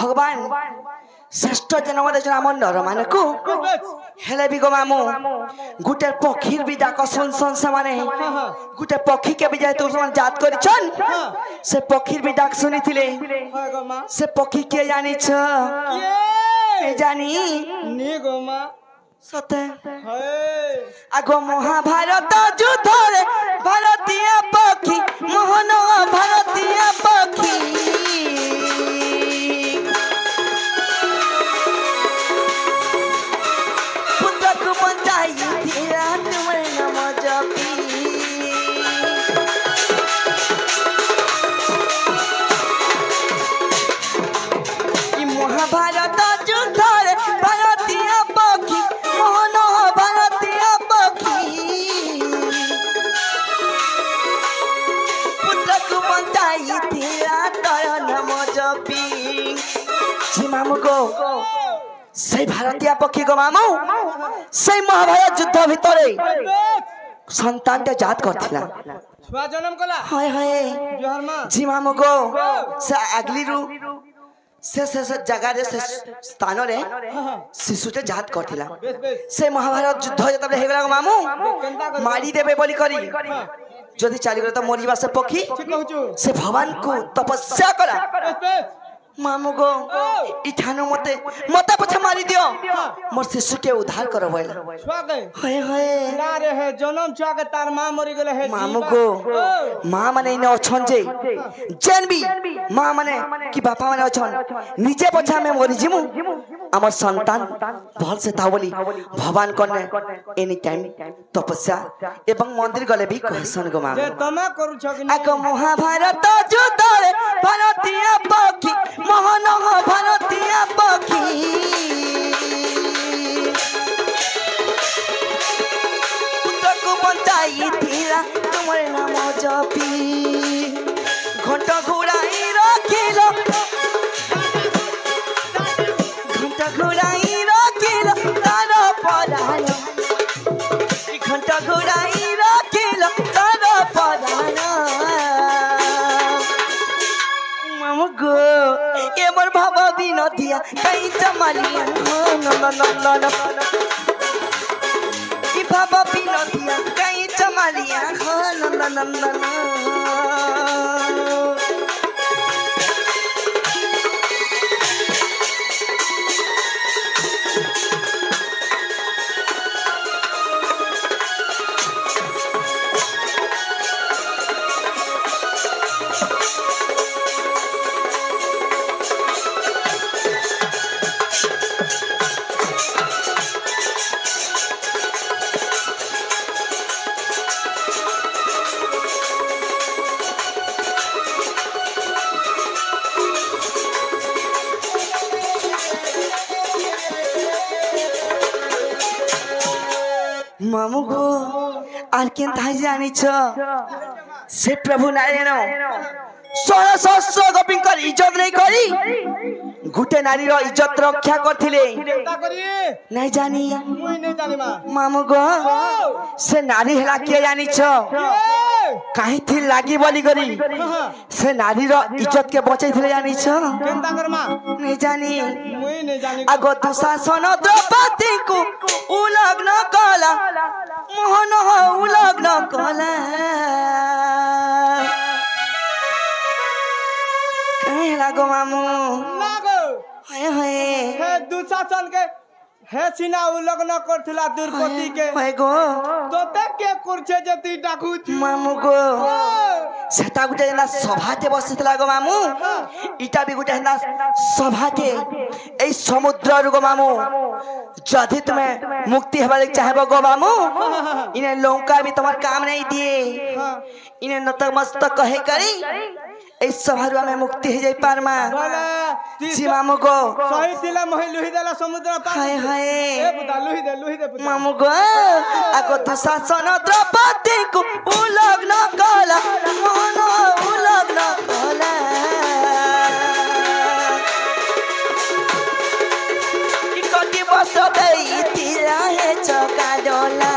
भगवान श्रेष्ठ जन्म देछन हमर नर माने को हेले भी गो मामू गुटे पखीर भी डाक सुन सुन से माने गुटे पखी के भी जाय तो मन जात करिछन से पखीर भी डाक सुनी थिले से पखी के जानी छ के जानी नी गो मा सते आगो महाभारत युद्ध रे भारतीय पखी मोहन भारतीय पखी पंचाई धीरा तुम्हारे नाम जपी महाभारत युद्ध रे भारतीय पक्षी मोहन भारतीय पक्षी पुत्र को पंचाई धीरा तय नाम जपी जी मामू को से भारतीय पक्षी को मामू से महाभारत युद्ध भितरे संतान ते जात करथिला छुआ जन्म कला हाय हाय जोहर मां जी मामू को से अगली रु से जगह रे से स्थान रे शिशु ते जात करथिला से महाभारत युद्ध जतबे हे गेला मामू मारी देबे बोली करी जदी चाली गले तो मरिबा से पक्षी से भगवान को तपस्या करा मामू गो इठानो मते मते पछे मारी दियो मोर शिशु के उद्धार करो बोला छुआ गए होय होय ना रे है जन्म छुआ के तार मां मरि गेले है मामू गो मां माने इने अछन जे जेन भी मां माने कि बापा माने अछन नीचे पछा में मरि जिमु हमर संतान भल से था बोली भगवान कने एनी टाइम तपस्या एवं मंदिर गले भी कहसन गो मामू जे तमे करू छ कि आको महाभारत युद्ध रे भारतीय पक्षी मोहन भारतीय पक्षी पुत्र को पंचाई धीरा तुम्हारे नाम जपी घंटा घुराई रखिलो घंटा घुराई रखिलो तार परान घंटा घुराई रखिलो तार परान मामू गो ये मोर भावा भी न दिया कहीं चमालिया न ये भावा भी न दिया कहीं चमालिया न मामू गो आर केन थाई जानी छ से प्रभु नारायण 16 सहस्र गोपिंकर इज्जत नहीं करी गुटे नारी रो इज्जत रक्षा करथिले नहीं जानी मुई नहीं जानी मां मामू गो से नारी हला के जानी छ काहे थी लागी बोली करी से नारी रो इज्जत के बचै थिले जानी छ केनता कर मां नहीं जानी मुई नहीं जानी आगो दुशासन द्रौपदी को उलग्न कला मोहन उलग्न कला कहे लागो मामू लागो हाय हाय हे दुशासन के हे सिना उलग्न करथिला द्रौपदी के हाय गो तोते के करछे जति डाकू मामू गो सेटा गुटे ना सभाते बसितला गो मामू इटा भी गुटे ना सभाते ए समुद्र गो मामू जदि तुम्हें मुक्ति हवाले चाहबो गो मामू इने लंका भी तुम्हार काम नहीं दिए इने नतमस्तक कहे करी ए सभारुआ में मुक्ति हो जाई पारमा जी मामू गो सही दिला मोहि लुहि देला समुद्र पार हाय हाय ए बुदा लुहि दे पुता मामू गो आगो दुशासन द्रौपदी को उलग्न कला मोहन उलग्न कला इकोटी बस देई तिरा हे चका डोला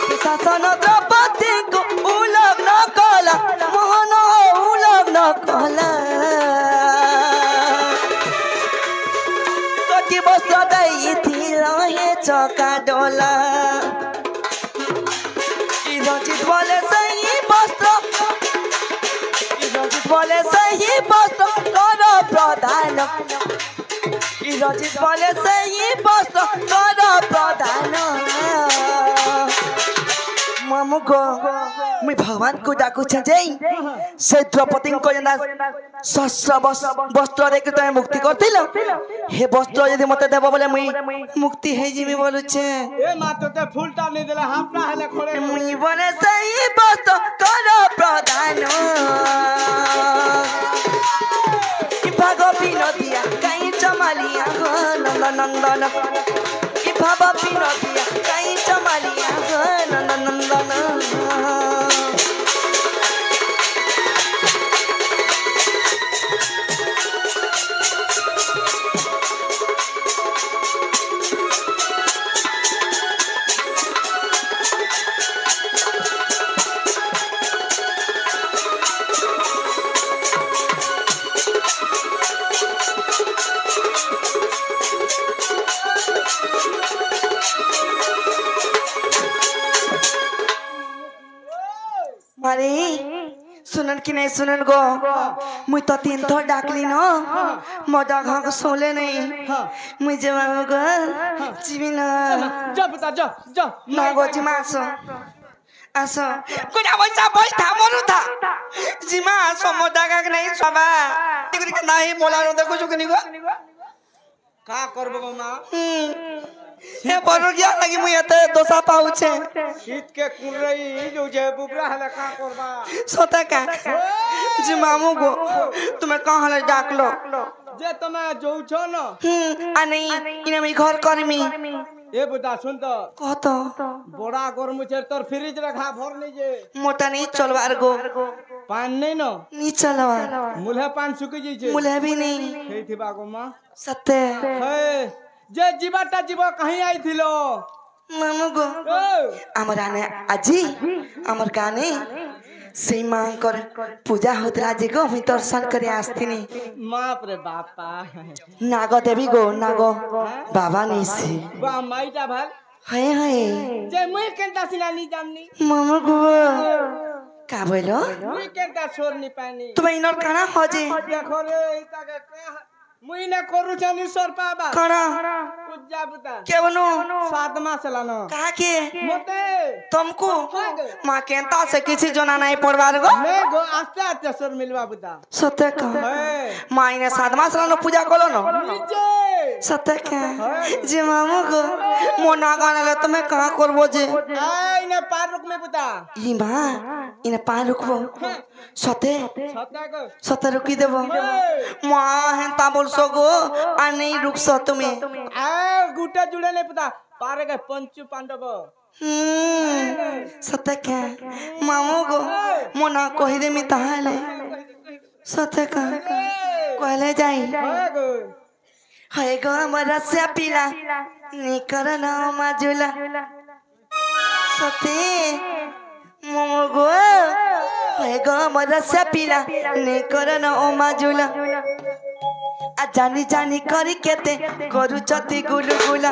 दुशासन द्रौपदी को उलग्न कला मोहन उलग्न का डोला रंजित बोले सही वस्त्र रंजित बोले सही वस्त्र करो प्रदान रंजित बोले सही वस्त्र करो प्रदान मामू को मुई भगवान को डाकू छे से द्रौपदी को जेना शस्त्र वस्त्र देके तमे मुक्ति करथिलो हे वस्त्र यदि मते देबो बोले मुई मुक्ति हे जिमी बोलु छे ए मा तो फुलटा नहीं देला हाफना हेले खोले मुई बोले सही वस्त्र करो प्रदान कि भागो बिनोदिया कहीं चमालिया हो नंदन कि भागो बिनोदिया कहीं चमालिया हो नंदन सुनन की नहीं सुनन गो मुई तो 3 थो डाकली न मोटा घा को सोले नहीं मुई जवाब गो जीवी न जा बता जा ना गो जिमा आसो कुना पैसा था मरु था जिमा आसो मोटा घा नहीं सबा तिगरी के नाही बोला न देखो जो कनी गो का करबो गो मां हे बरो क्या लगी मुई एते दोसा पाउछे शीत के कुरई जो जे बुबरा हला का करबा सोता का जी मामू गो तुम्हें कहां हले डाकलो जे तमे जो छो न आ नहीं इने मी घर करमी ए बुदा सुन तो कहतो बड़ा गरम छे तोर फ्रिज रखा भर नहीं जे मोटा नहीं चलवार गो पान नहीं न नहीं चलवा मुल्हे पान सुकी जी छे मुल्हे भी नहीं हे थिबा गो मां सत्य हे जे जीवाटा जीव कहीं आई थिलो मामू गो हमर आने आजी हमर गाने से मां कर पूजा होतरा जे गो मी दर्शन करे आस्थिनी बाप रे बापा नागो देवी गो नागो बाबा नहीं से बा माईटा भाल हाय हाय जे मुई केनता सिना नी जाननी मामू गो का बोलो मुई केनता छोर नी पानी तुम्हें इनर काना होजे देखो रे इता के मुई ने करू छनी सर पाबा काना पूजा बुता के बनो सातमा सलानो कहा के मोते तुमको मां केंता से किसी जना नहीं पड़वार गो ले गो आस्ते आस्ते सर मिलवा बुता सत्य का मां इने साधमा सलानो पूजा कलो न निजे सत्य का जे मामू गो मोना गाना तुम्हें कहां करबो जे आई ने पार रुक में बुता ई मां इने पार रुकबो सत्य सत्ता को सत्य रुकी देबो मां हेंता बोलसो गो आ नहीं रुकसो तुम्हें आ गुटा जुड़े नहीं पता पारे के पंचु पांडव सत्य का मामू गो मोना कहि दे मी ताले सत्य का कहले जाई हाय गो हमरा से पीला नी करना माजुला सत्य मामू गो हाय गो हमरा से पीला नी करना ओ माजुला आ जानी जानी करी केते करू चती गुलगुला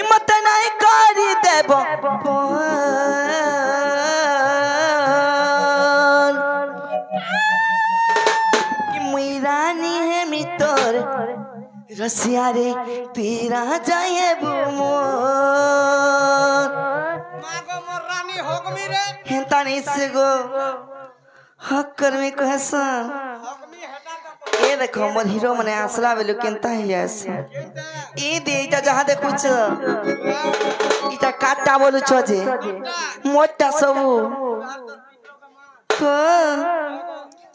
मत नहीं करी देबो मुई रानी है मितर रसिया रे पीरा जाए बुमोर मागो मोर रानी होगमी रे हेंता नहीं से गो हक कर में कहसन होगमी हटा ए देखो मोर हीरो मने आसला बेलु केनता है ऐसे ई दे इटा जहां देखु छ इटा काटा बोलु छ जे मोटा सबु को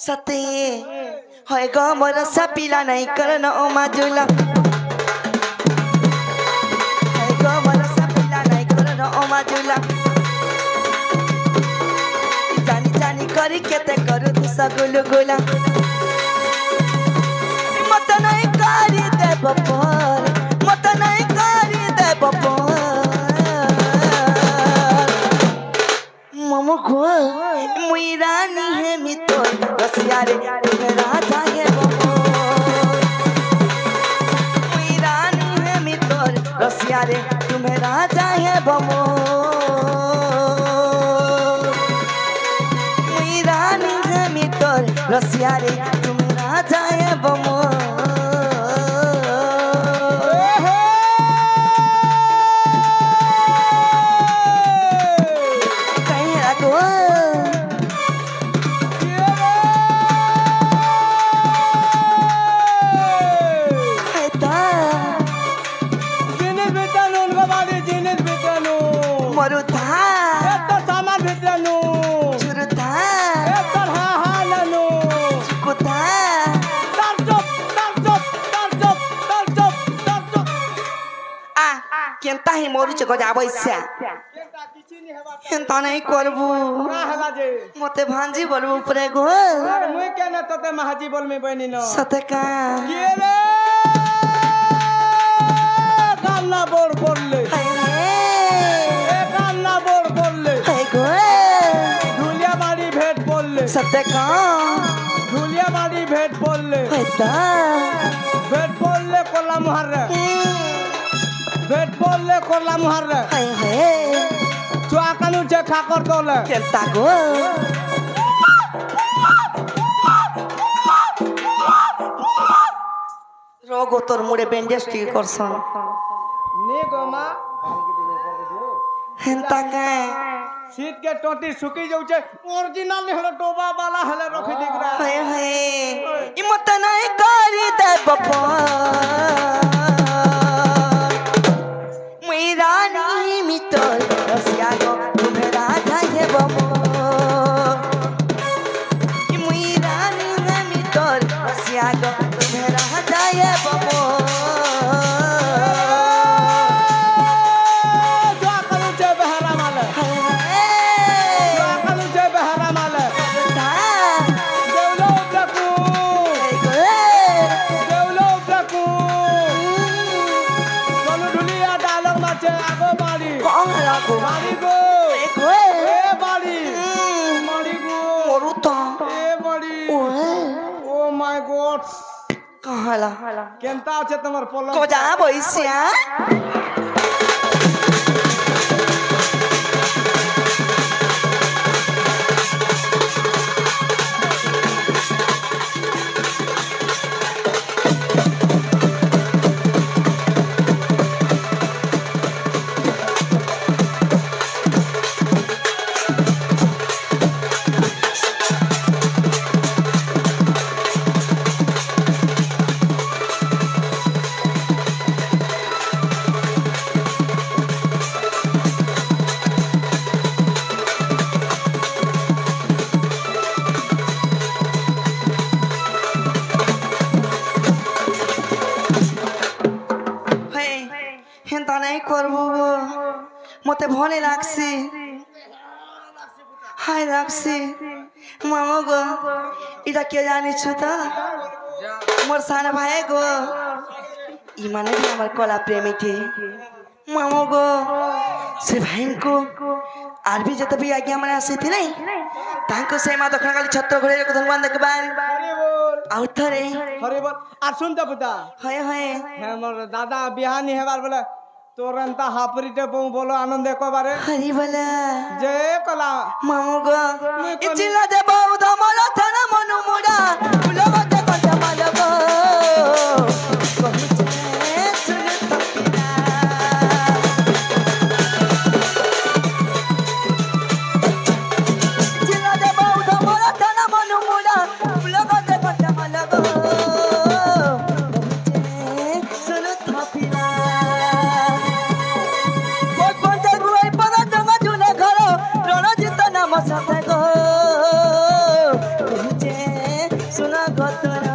सते होय ग मोर सपीला नहीं करन ओ माजुला होय ग मोर सपीला नहीं करन ओ माजुला जानी जानी करी केते करू दिसा गुलगुला मत नहीं करी दे बपोर मत नहीं करी दे बपोर ममो को मुई रानी है मितोर रसिया रे मेरा जाए बपोर मुई रानी है मितोर रसिया रे मेरा राजा है बमो मुई रानी है मितर रसिया रे तुम राजा है बमो कहीं आगो मरुथा सामान भित्रनु चुरुथा हालनु कुथा आ केनता ही मोरुच गजा बैसा हेंता नहीं करबू मते भांजी बोलबू उपरे गो मुई केना तते महाजी बोल में बनी न सतका के रे कान्ना बोर बोलले हाय रे ए कान्ना बोर बोलले हाय गो ढुलिया बाड़ी भेट बोलले सतका ढुलिया बाड़ी भेट बोलले हैता भेट बोलले कोला मुहर भेट बोलले कोला मुहर हाय हाय चुआ कानु जे खाकर दोले केनता गो रोगो तोर मुड़े बैंडेज टी करसन नी गोमा हेंता का शीत के टोटी सुकी जाउ छे ओरिजिनल हले टोबा वाला हले रखी दिख रहा हाय हाय इमत नहीं करी दे बपा मुई रानी मितर रसिया गो तुम्हें राजा है बमो मुई रानी है मितर रसिया गो तुम्हें राजा है बमो चुआ कानु जे बहरा माले चुआ कानु जे बहरा माले देवलो ब्लकू देवलो ब्लकू कोनु ढुलिया डालक माचे आगो बाड़ी बाड़ी गो ए बाड़ी बाड़ी गो ए बाड़ी ओ माय गॉड कहला केनता আছে তোমার পলক कोजा बइसिया हेंता नहीं करबू गो मते भले लागसी हाय लागसी मामो गो इटा के जानी छु त मोर साना भाई गो ई माने भी हमर कला प्रेमी थे मामो गो से भाई को आर भी जत भी आज्ञा माने आसी थी नहीं तांको से मा दखना काली छत्र घरे को धनवान देख बार हरि बोल आउ थरे हरि बोल आ सुन त बुता हाय हाय हमर दादा बिहानी हेबार बोले तोरंता हापरीटे बोलो आनंद एको बारे हरि बोला जय कला मामो गो इचिला दे बहु धमल थन मनु मुडा फुलो गते गते मालगो कहु जे सुन तपिना इचिला दे बहु धमल थन मनु मुडा फुलो गते गते मालगो कहु जे सुन तपिना कोट कोटे गुई पदा जंगा जुने घरो रणजित नाम साथे गो तुझे सुना गतर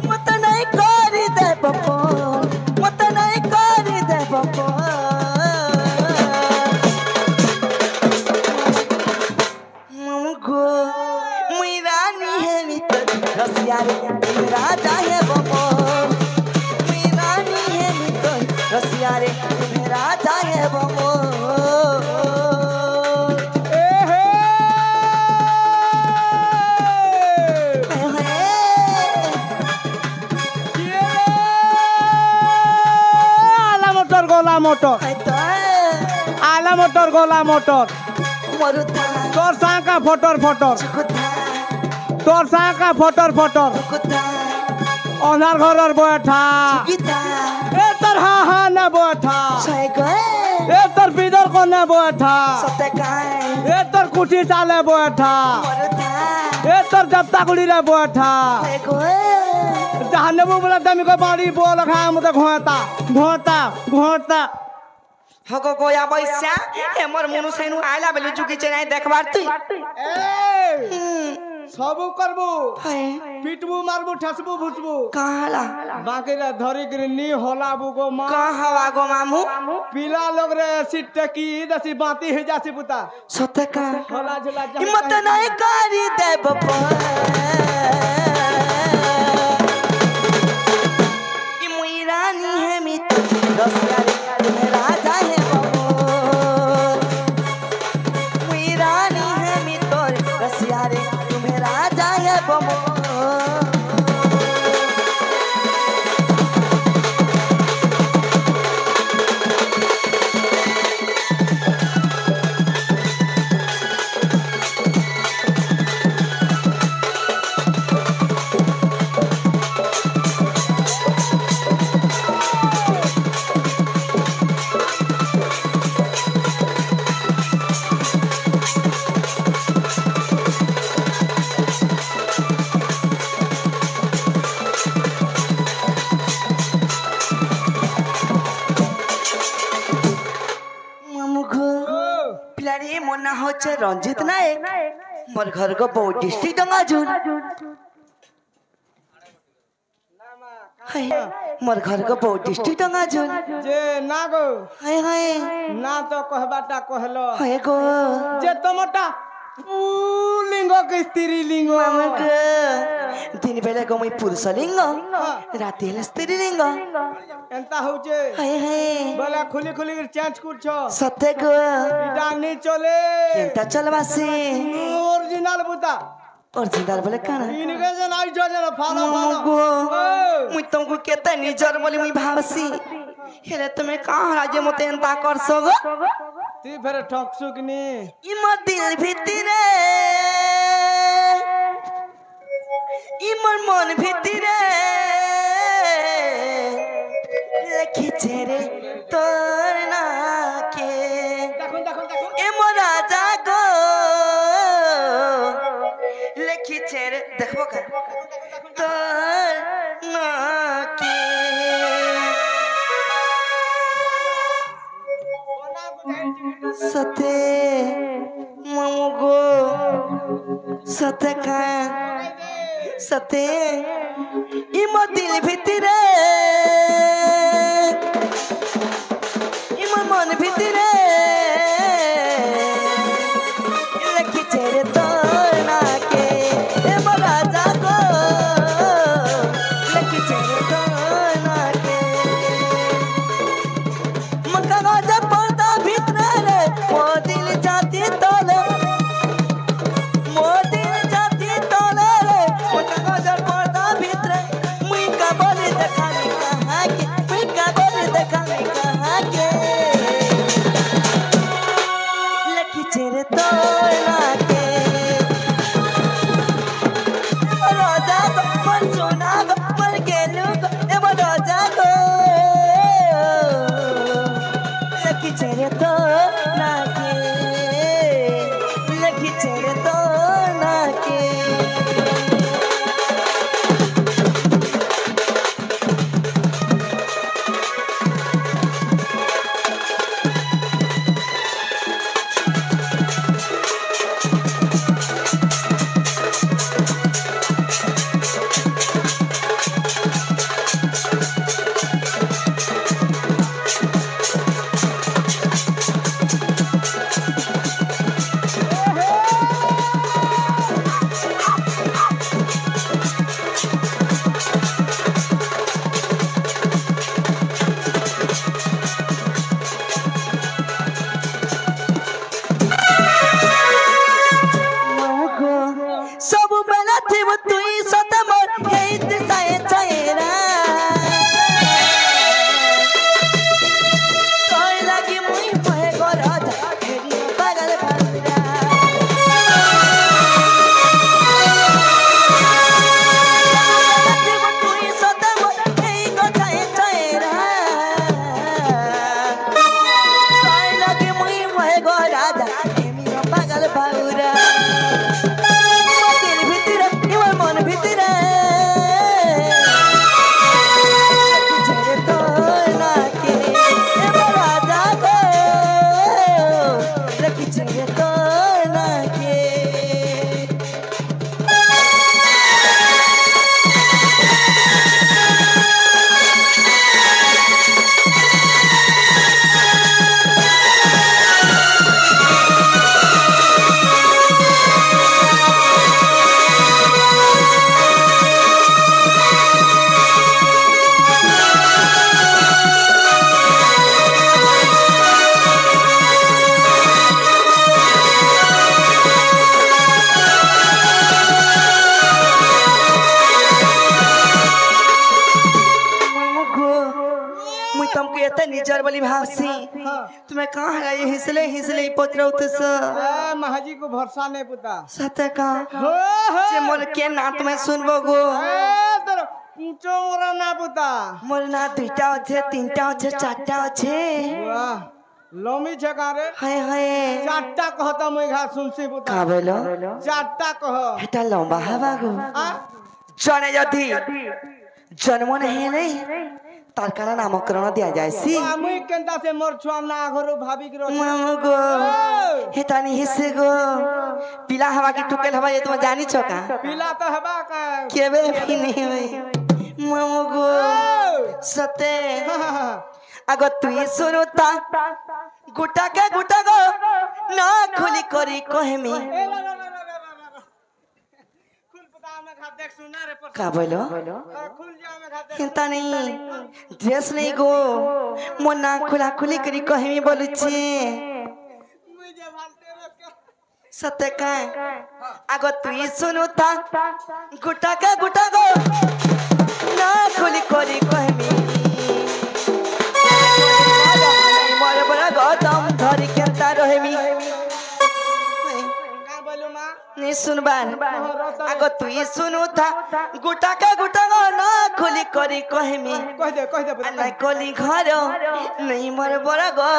मत नहीं करी दे बपो मत नहीं करी दे बपो मुगो मुई रानी है मित्र रसिया रे राजा है बपो मुई रानी है मित्र रसिया रे राजा है बपो मोटर आला मोटर गोला मोटर तोर साका फटर फटर तोर साका फटर फटर ओनार घरर बैठा ए तर हा न बैठा ए तर बिदर को न बैठा ए तर कुठी चाले बैठा ए तर जप्ता गुड़ी रे बैठा जहाने बोला दमी को बाड़ी बोल खा मुते घोता घोता घोता हको गोया बैसा हमर मनु सैनु आइला बेले जुकी चेनाई देखबार तुई सबु करबू पिटबू मारबू ठसबू भुसबू काला बाकी रे धरी गिरनी होलाबू गो मा हवा गो मामू पीला लोग रे सिट की दसी बाती है जासी पुता सत्य का होला झला हिम्मत नहीं करी दे बप्पा ई मुई रानी है मित रसिया रे राजा है बाबू मुई रानी है मित रसिया रे तुम्हें राजा है बाबू रंजित नायक मोर घर को बहुत डिस्ट्रिक्ट डंगाजुन मोर घर को बहुत डिस्ट्रिक्ट डंगाजुन जे ना गो हाय हाय ना तो कहबाटा कहलो हाय गो जे तमटा पुलिंग के स्त्री लिंग मामक दिन बेला को मैं पुरुष लिंग राती हेले स्त्री लिंग एंता होचे हाय हाय बोला खुली खुली चेंज कुछो सत्य गो इटा नी चले केंता चलवासी ओरिजिनल बुता ओरिजिनल बोले काना इनके जन आई जो जन फालो फालो मुई तुमको केते निजर बोली मुई भावसी हेले तुमे कहां राज्य मते एंता करसो गो ती फेर ठकसु किनी इम दिल भितरे इमर मन भितरे लिखी छेरे तोर ना के देखो देखो देखो एमो राजा गो लिखी छेरे देखबो का तोर ना के सते ममुगो सते का सते इम दिल भितरे इम मन भितरे लखी चेरे तो ना के एम राजा को लखी चेरे तो ना के मका गाजा पर्दा भितरे रे वो दिल जाती तोले वो दिल जाती तोले रे मका गाजा पर्दा भितरे मुई का बोली देखानी कहाँ के मुई का बोली देखानी कहाँ के लखी चेरे तो ना के राजा को पर सोना को पर गेलू को एम राजा को लखी चेरे तो ना के लखी चेरे तो ना के सब बेला थिब तुई सत मोर हेत चाहे चाहेरा तोर निजर बोली भावसी हाँ। तुम्हें कहाँ है ये हिसले पोतरा उतस महाजी को भरोसा नहीं पुता सत्य का हो जे मोर के नात में सुनबो गो তোর পুচো মোরা না পুতা मोर ना दुईटा আছে তিনটা আছে চারটা আছে বাহ লমি ছে কারে হায় হায় চারটা কহতা মই ঘা শুনছি পুতা কা বলো চারটা কহ এটা লম্বা হবা গো জনে যদি জন্ম নেই নেই তার কারণে নামকরণ দিয়া যায়ছি আমি কেনতা সে মোর ছুয়া না ঘরু ভাবি কি রছি মামু গো হেতানি হিসে গো পিলা হবা কি টুকেল হবা ये तुम जानी છો का পিলা তো হবা কা केबे भी नहीं होई मामू गो सते अगो तुई सुनुता गुटा गो ना खुली करी कहमी খুল পুতা আমি ঘা দেখ সুনা রে पर का बोलो খুল যা আমি ঘা দেখ हिंता नहीं ड्रेस नहीं गो मोना खुला खुली करी कहमी बोलुची মুই যে ভালতে রে सत्य का अगो तुई सुनुता गुटा गो ना खुली करी कहमी मोर बड़ा गौतम धरी केता रहमी का बोलू मां नी सुनबान अगो तुई सुनुता गुटा गो ना खुली करी कहमी কই দে পুতা নাই কলি ঘর নাই মোর বড় গো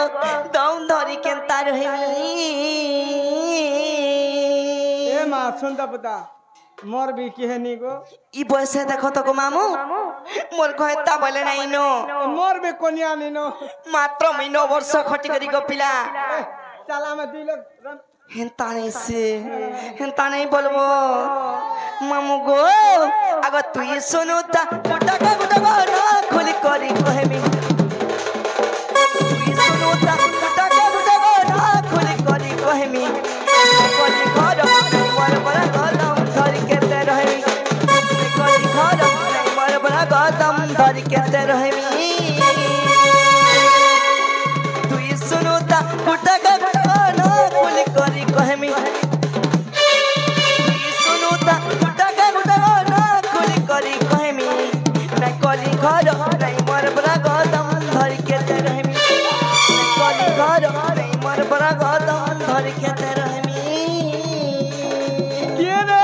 দম ধরি কেনতা রহিমি এ মা শুনতা পুতা মোর বি কি হে নি গো ই বয়সে দেখো তো গো মামু মোর কহেতা বলে নাই নো মোর বি কোনিয়া নি নো মাত্র মই 9 বর্ষ খটি করি গো পিলা চালা মে দুই লোক হেনতা নাই বলবো মামু গো আগ তুই শুনুতা গোটা গো না খুলি করি কহেমি তুই শুনুতা গোটা গো না খুলি করি কহেমি কলি ঘর মোর বড় গদম ধরি কেতে রহেমি কলি ঘর মোর বড় গদম ধরি কেতে রহেমি তুই শুনুতা গোটা গো না খুলি করি কহেমি তুই শুনুতা গোটা গো না খুলি করি কহেমি নাই কলি ঘর নাই মোর বড় গদম ধরি কেতে রহেমি নাই কলি ঘর নাই মোর বড় গদম ধরি কেতে রহেমি কে রে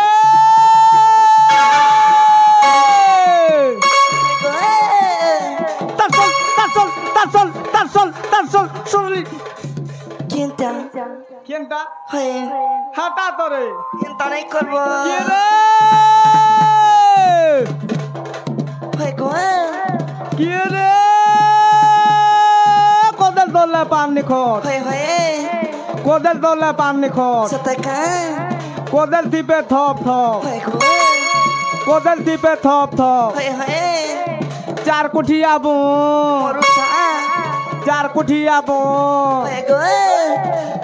তার শুনলি কিনতা কেনটা হয় হাটা তোরে কিনতা নাই করব কে রে হয় গো কে রে কোদাল দলে পানি খট হয় কোদাল দলে পানি খট সতকা কোদাল দিবে থপ থপ হয় গো কোদাল দিবে থপ থপ হয় চার কুঠিয়া বো মরুসা চার কুঠিয়া বো হয় গো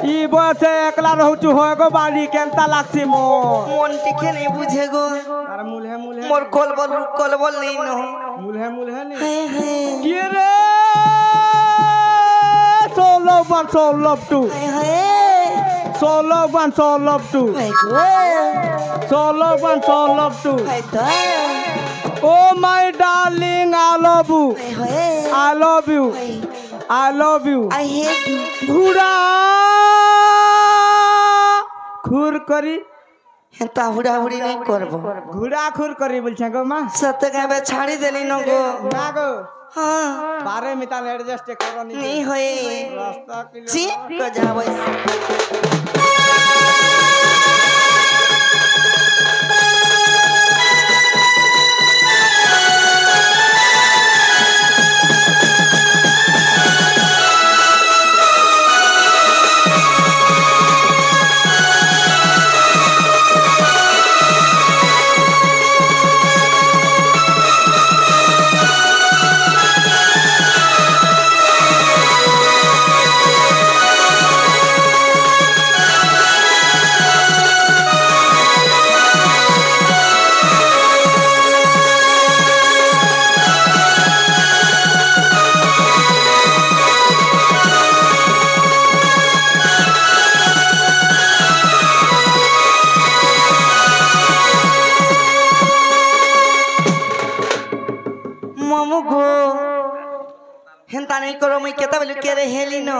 ই বসে একলা রহুচু হয় গো বাড়ি কেনতা লাগছি মোর মন টিকে নেই বুঝে গো আর মুলহে মুলহে মোর কলবল নেই নো মুলহে মুলহে নি হয় কি রে solo one solo two হয় solo one solo two হয় গো solo one solo two হয় তো oh my darling I love you হয় I love you I love you I hate you ঘুরা খুর করি হেতা হুড়াহুড়ি নেই করব ঘুরা খুর করি বলছে গো মা সতকা ছাড়ি দেলি ন গো না গো হ্যাঁ বারে মিতাল এডজাস্ট করো নি नहीं होए রাস্তা কি ची को जाओ হেনতা নাই করো মুই কেতা বলি কে রে হেলি ন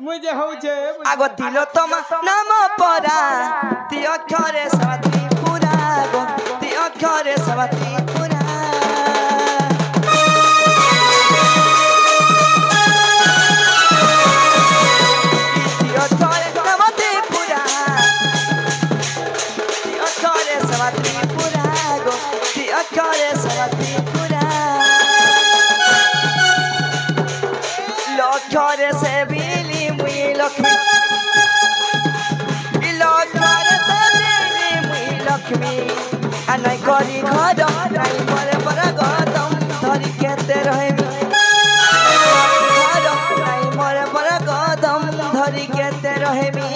মুই যে হউছে আগো দিল তোমা নাম পরা তি অক্ষরে সবাতি পুরা গো তি অক্ষরে সবাতি পুরা তি অক্ষরে সবাতি পুরা তি অক্ষরে সবাতি পুরা গো তি অক্ষরে সবাতি পুরা লক্ষরে সে বিলি মুই লক্ষ্মী লক্ষরে সে বিলি মুই লক্ষ্মী আনাই করি ঘর নাই মরে পরা গদম ধরি কেতে রহিমি ঘর নাই মরে পরা গদম ধরি কেতে রহিমি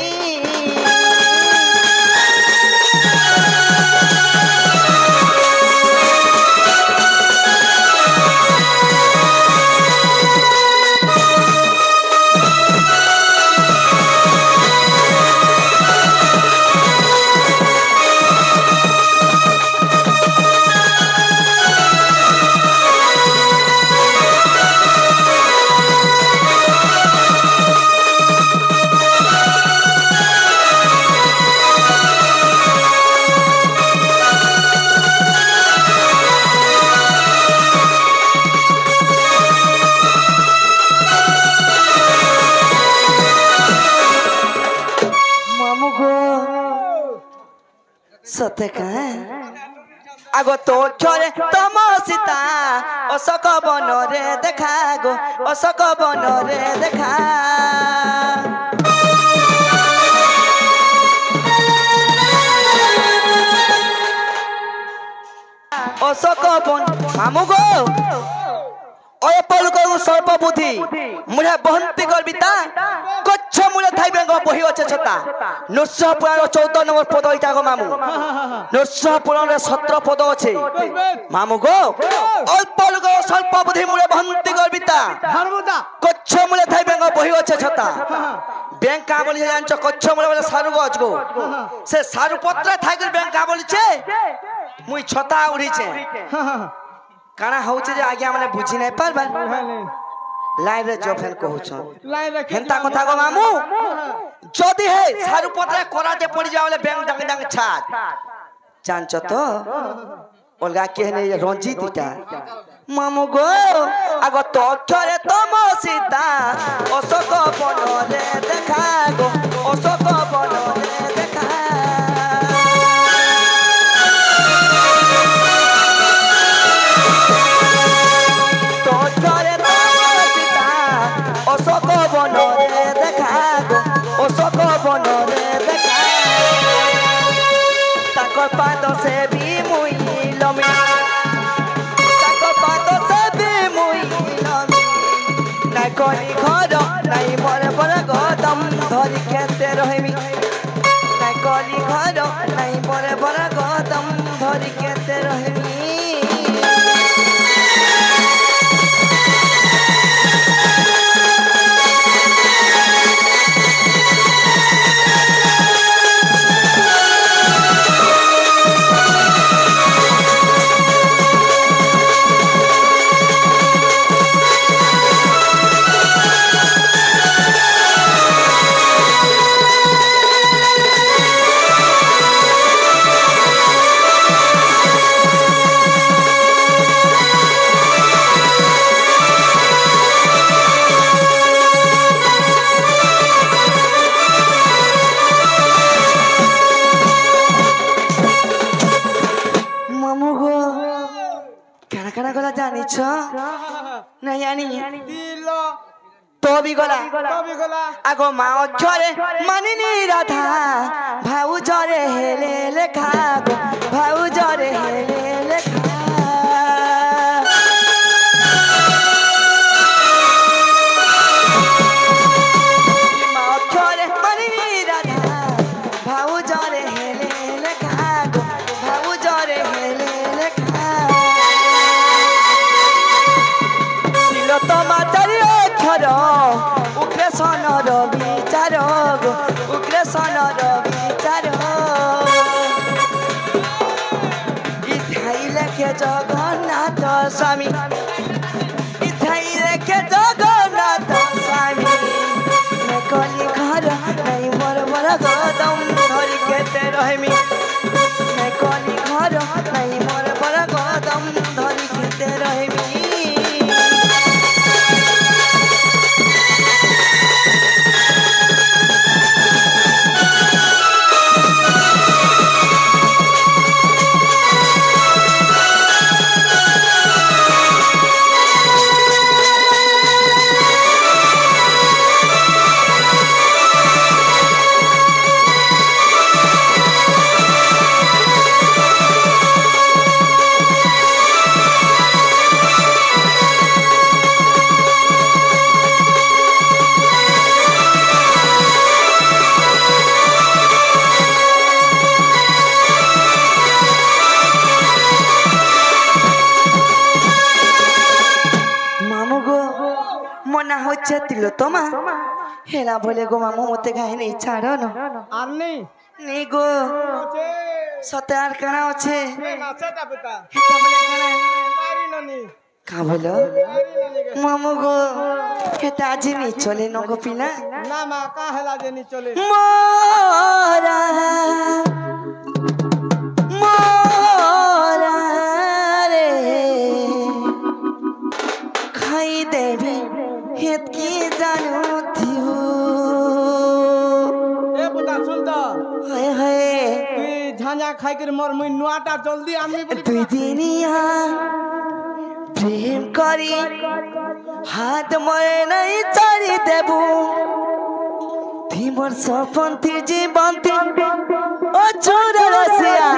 সতে কাঁ আগো তো ছরে তম সীতা অশোক বনরে দেখা গো অশোক বনরে দেখা অশোক বন মামু গো ওই পলক সর্প বুদ্ধি মুড়ে বহন্তি করবিতা কচ্ছ মুড়ে থাইবে গো বহি আছে ছতা নৃসিংহ পুরাণ 14 নম্বর পদ ইটা গো মামু নৃসিংহ পুরাণে 17 পদ আছে মামু গো ওই পলক সর্প বুদ্ধি মুড়ে বহন্তি করবিতা কচ্ছ মুড়ে থাইবে গো বহি আছে ছতা ব্যাংক কা বলি জানছ কচ্ছ মুড়ে বলে সারু গছ গো সে সারু পত্র থাইকে ব্যাংক কা বলিছে মুই ছতা উড়িছে কানা হচ্ছে যে আগে মানে বুঝি নাই পারবা লাইন রে জফেন কহুছ হেনতা কথা গো মামু যদি হে সারু পত্রে করাতে পড়ি যাওলে ব্যাংক ডাং ডাং ছাদ জানছ তো অলগা কে নেই রঞ্জিতটা মামু গো আগ তো অক্ষরে তম সীতা অশোক বনরে দেখা গো অশোক বনরে দেখা অশোক বনরে দেখা গো অশোক বনরে দেখা তাকর পাদ সে বি মুই লমি তাকর পাদ সে বি মুই লমি নাই করি ঘর নাই মরে পরে গদম ধরি খেতে রহিমি নাই করি ঘর নাই মরে পরে গদম ধরি খেতে রহিমি জানিছ না জানি তবি গলা আগো মা অক্ষরে মানিনি রাধা ভাউ জরে হেলে লেখা গো ভাউ জরে হেলে লেখা মা অক্ষরে মানিনি রাধা ভাউ জরে হেলে লেখা গো ভাউ জরে হেলে লেখা তোমা চারি অক্ষর উগ্রেশনর বিচার গো উগ্রেশনর বিচার ইথাই লেখে জগন্নাথ স্বামী ইথাই লেখে হচ্ছে তিলোত্তমা হেলা বলে গো মামু মতে গায়ে নেই ছাড়ো না আর নেই নি গো আছে সতে আর কানা আছে আছে তা বেটা হেটা বলে কানা পারি ননি কা বলো মামু গো হেটা আজি নি চলে নগো পিলা না মা কা হেলা যে নি চলে মোরা মোরা রে খাই দেবি হেত কি জানো দিও এ বুটা শুন তো হায় হায় তুই ঝাঁঝা খাই করে মর মুই নুয়াটা জলদি আমি বলি দুই দিনিয়া প্রেম করি হাত মরে নাই চারি দেবু তিমর সপন তি জীবন তি ও চোর রসিয়া